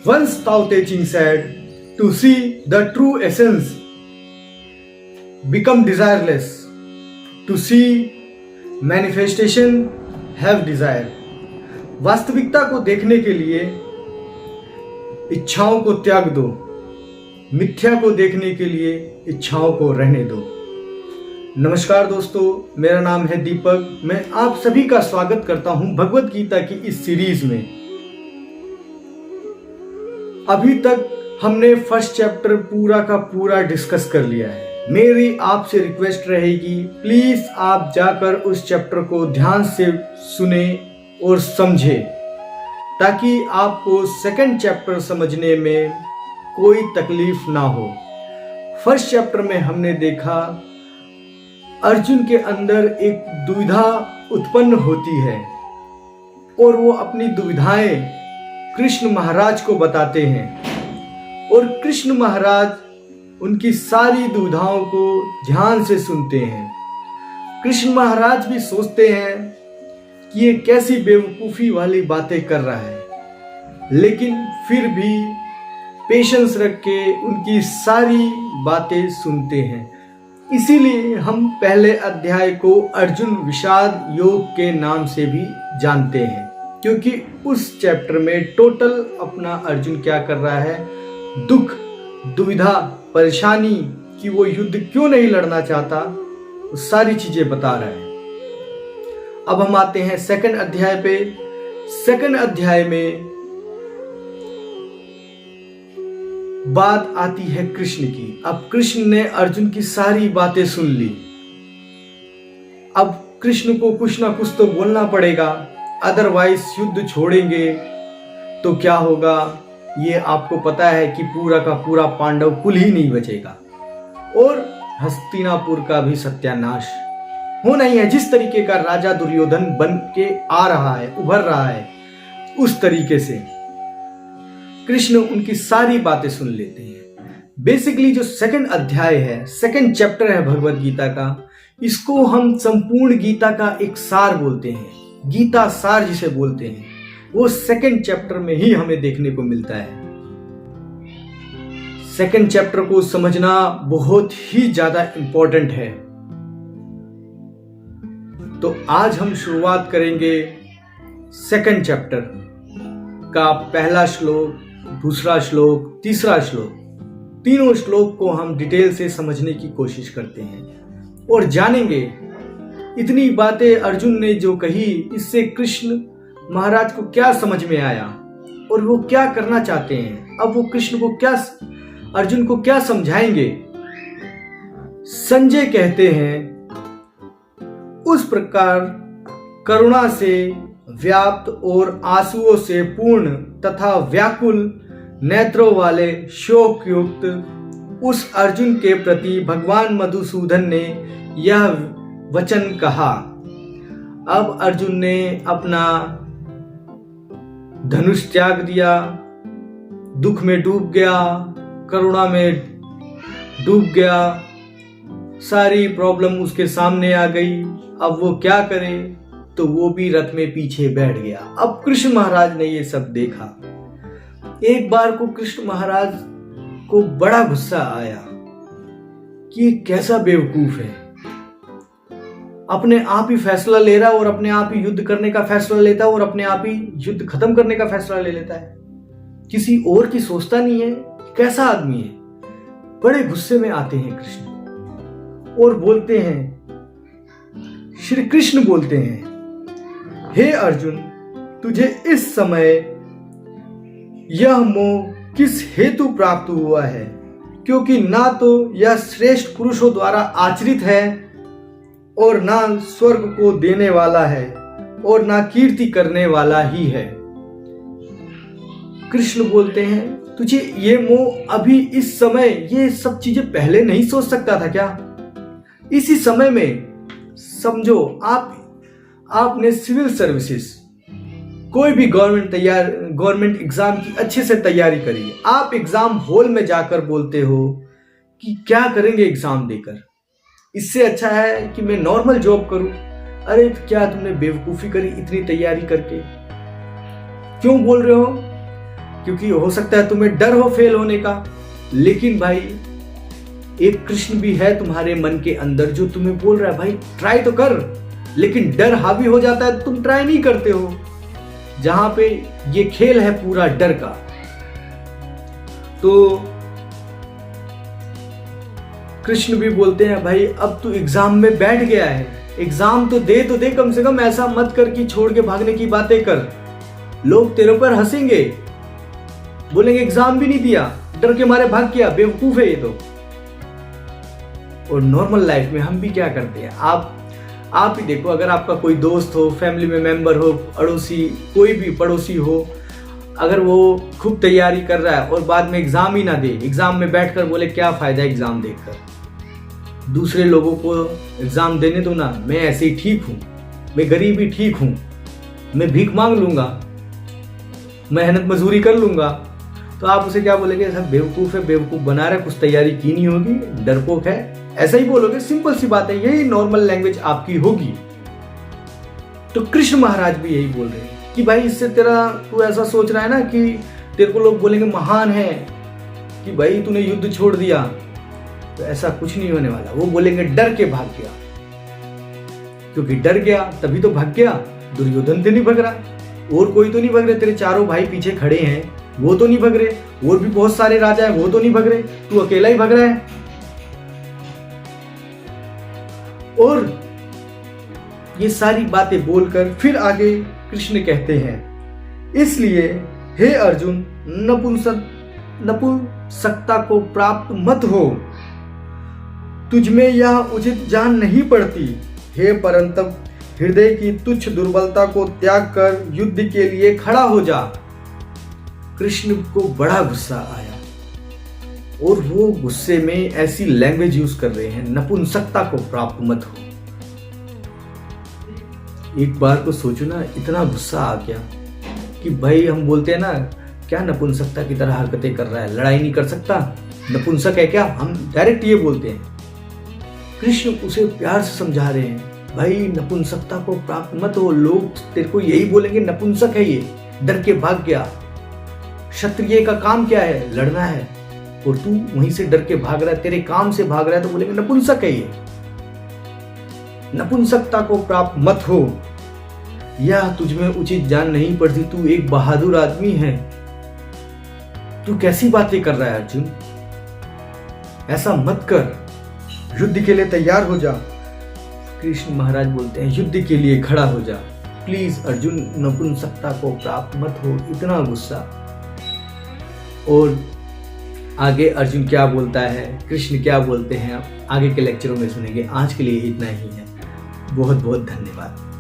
Once Tao Te Ching said, to see the true essence, become desireless. To see manifestation, have desire. वास्तविकता को देखने के लिए इच्छाओं को त्याग दो, मिथ्या को देखने के लिए इच्छाओं को रहने दो। नमस्कार दोस्तों, मेरा नाम है दीपक। मैं आप सभी का स्वागत करता हूं भगवत गीता की इस सीरीज में। अभी तक हमने फर्स्ट चैप्टर पूरा का पूरा डिस्कस कर लिया है। मेरी आपसे रिक्वेस्ट रहेगी, प्लीज आप जाकर उस चैप्टर को ध्यान से सुने और समझे, ताकि आपको सेकंड चैप्टर समझने में कोई तकलीफ ना हो। फर्स्ट चैप्टर में हमने देखा अर्जुन के अंदर एक दुविधा उत्पन्न होती है और वो अपनी दुविधाएं कृष्ण महाराज को बताते हैं और कृष्ण महाराज उनकी सारी दुविधाओं को ध्यान से सुनते हैं। कृष्ण महाराज भी सोचते हैं कि ये कैसी बेवकूफ़ी वाली बातें कर रहा है, लेकिन फिर भी पेशेंस रख के उनकी सारी बातें सुनते हैं। इसीलिए हम पहले अध्याय को अर्जुन विषाद योग के नाम से भी जानते हैं, क्योंकि उस चैप्टर में टोटल अपना अर्जुन क्या कर रहा है, दुख, दुविधा, परेशानी कि वो युद्ध क्यों नहीं लड़ना चाहता, वो सारी चीजें बता रहा है। अब हम आते हैं सेकंड अध्याय पे। सेकंड अध्याय में बात आती है कृष्ण की। अब कृष्ण ने अर्जुन की सारी बातें सुन ली। अब कृष्ण को कुछ ना कुछ तो बोलना पड़ेगा, अदरवाइज युद्ध छोड़ेंगे तो क्या होगा, ये आपको पता है कि पूरा का पूरा पांडव कुल ही नहीं बचेगा और हस्तिनापुर का भी सत्यानाश होना ही है। जिस तरीके का राजा दुर्योधन बन के आ रहा है, उभर रहा है, उस तरीके से कृष्ण उनकी सारी बातें सुन लेते हैं। बेसिकली जो सेकंड अध्याय है, सेकंड चैप्टर है भगवत गीता का, इसको हम संपूर्ण गीता का एक सार बोलते हैं। गीता सार जिसे बोलते हैं, वो सेकंड चैप्टर में ही हमें देखने को मिलता है। सेकंड चैप्टर को समझना बहुत ही ज्यादा इंपॉर्टेंट है। तो आज हम शुरुआत करेंगे सेकंड चैप्टर का पहला श्लोक, दूसरा श्लोक, तीसरा श्लोक। तीनों श्लोक को हम डिटेल से समझने की कोशिश करते हैं और जानेंगे इतनी बातें अर्जुन ने जो कही, इससे कृष्ण महाराज को क्या समझ में आया और वो क्या करना चाहते हैं। अब वो कृष्ण को क्या, अर्जुन को क्या समझाएंगे। संजय कहते हैं, उस प्रकार करुणा से व्याप्त और आंसुओं से पूर्ण तथा व्याकुल नेत्रों वाले शोक युक्त उस अर्जुन के प्रति भगवान मधुसूदन ने यह वचन कहा। अब अर्जुन ने अपना धनुष त्याग दिया, दुख में डूब गया, करुणा में डूब गया, सारी प्रॉब्लम उसके सामने आ गई। अब वो क्या करे, तो वो भी रथ में पीछे बैठ गया। अब कृष्ण महाराज ने ये सब देखा। एक बार को कृष्ण महाराज को बड़ा गुस्सा आया कि ये कैसा बेवकूफ है, अपने आप ही फैसला ले रहा है और अपने आप ही युद्ध करने का फैसला लेता है और अपने आप ही युद्ध खत्म करने का फैसला ले लेता है, किसी और की सोचता नहीं है। कैसा आदमी है। बड़े गुस्से में आते हैं कृष्ण और बोलते हैं, श्री कृष्ण बोलते हैं, हे अर्जुन, तुझे इस समय यह मोह किस हेतु प्राप्त हुआ है, क्योंकि ना तो यह श्रेष्ठ पुरुषों द्वारा आचरित है और ना स्वर्ग को देने वाला है और ना कीर्ति करने वाला ही है। कृष्ण बोलते हैं, तुझे ये मोह अभी इस समय, ये सब चीजें पहले नहीं सोच सकता था क्या? इसी समय में समझो आपने सिविल सर्विसेज, कोई भी गवर्नमेंट एग्जाम की अच्छे से तैयारी करिए। आप एग्जाम हॉल में जाकर बोलते हो कि क्या करेंगे एग्जाम देकर, इससे अच्छा है कि मैं नॉर्मल जॉब करूं। अरे क्या तुमने बेवकूफी करी इतनी तैयारी करके? क्यों बोल रहे हो? क्योंकि हो सकता है तुम्हें डर हो फेल होने का, लेकिन भाई एक कृष्ण भी है तुम्हारे मन के अंदर जो तुम्हें बोल रहा है भाई ट्राई तो कर, लेकिन डर हावी हो जाता है, तुम ट्राई नहीं करते हो। जहां पे ये खेल है पूरा डर का। तो कृष्ण भी बोलते हैं भाई अब तू एग्जाम में बैठ गया है, एग्जाम तो दे कम से कम, ऐसा मत कर कि छोड़ के भागने की बातें कर। लोग तेरे पर हंसेंगे, बोलेंगे एग्जाम भी नहीं दिया, डर के मारे भाग गया, बेवकूफ है ये तो। और नॉर्मल लाइफ में हम भी क्या करते हैं, आप ही देखो, अगर आपका कोई दोस्त हो, फैमिली में मेंबर हो, अड़ोसी, कोई भी पड़ोसी हो, अगर वो खूब तैयारी कर रहा है और बाद में एग्जाम ही ना दे, एग्जाम में बैठकर बोले क्या फायदा एग्जाम देकर, दूसरे लोगों को एग्जाम देने दो ना, मैं ऐसे ही ठीक हूं, मैं गरीब ही ठीक हूं, मैं भीख मांग लूंगा, मेहनत मजदूरी कर लूंगा, तो आप उसे क्या बोलेंगे, सब बेवकूफ है, बेवकूफ बना रहा है, कुछ तैयारी की नहीं होगी, डरपोक है, ऐसा ही बोलोगे। सिंपल सी बात है, यही नॉर्मल लैंग्वेज आपकी होगी। तो कृष्ण महाराज भी यही बोल रहे हैं कि भाई इससे तेरा, तू ऐसा सोच रहा है ना कि तेरे को लोग बोलेंगे महान है कि भाई तूने युद्ध छोड़ दिया, तो ऐसा कुछ नहीं होने वाला। वो बोलेंगे डर के भाग गया, क्योंकि डर गया तभी तो भाग गया। दुर्योधन तो नहीं भग रहा, और कोई तो नहीं भग रहे, तेरे चारों भाई पीछे खड़े हैं वो तो नहीं भग रहे, और भी बहुत सारे राजा हैं वो तो नहीं भग रहे, तू अकेला ही भग रहा है। और ये सारी बातें बोलकर फिर आगे कृष्ण कहते हैं, इसलिए हे अर्जुन नपुंसकता को प्राप्त मत हो, तुझमें यह उचित जान नहीं पड़ती। हे परंतप हृदय की तुच्छ दुर्बलता को त्याग कर युद्ध के लिए खड़ा हो जा। कृष्ण को बड़ा गुस्सा आया और वो गुस्से में ऐसी लैंग्वेज यूज कर रहे हैं, नपुंसकता को प्राप्त मत हो। एक बार को सोचो ना, इतना गुस्सा आ गया कि भाई हम बोलते हैं ना, क्या नपुंसकता की तरह हरकतें कर रहा है, लड़ाई नहीं कर सकता, नपुंसक है क्या, हम डायरेक्ट ये बोलते हैं। कृष्ण उसे प्यार से समझा रहे हैं, भाई नपुंसकता को प्राप्त मत हो, लोग तेरे को यही बोलेंगे नपुंसक है ये, डर के भाग गया। क्षत्रिय का काम क्या है, लड़ना है, और तू वहीं से डर के भाग रहा है, तेरे काम से भाग रहा है, तो बोलेंगे नपुंसक है ये। नपुंसकता को प्राप्त मत हो, यह तुझमें उचित जान नहीं पड़ती, तू एक बहादुर आदमी है। तू कैसी बातें कर रहा है अर्जुन, ऐसा मत कर, युद्ध के लिए तैयार हो जा। कृष्ण महाराज बोलते हैं युद्ध के लिए खड़ा हो जा, प्लीज अर्जुन नपुंसकता को प्राप्त मत हो। इतना गुस्सा। और आगे अर्जुन क्या बोलता है, कृष्ण क्या बोलते हैं, आप आगे के लेक्चरों में सुनेंगे। आज के लिए इतना ही है। बहुत बहुत धन्यवाद।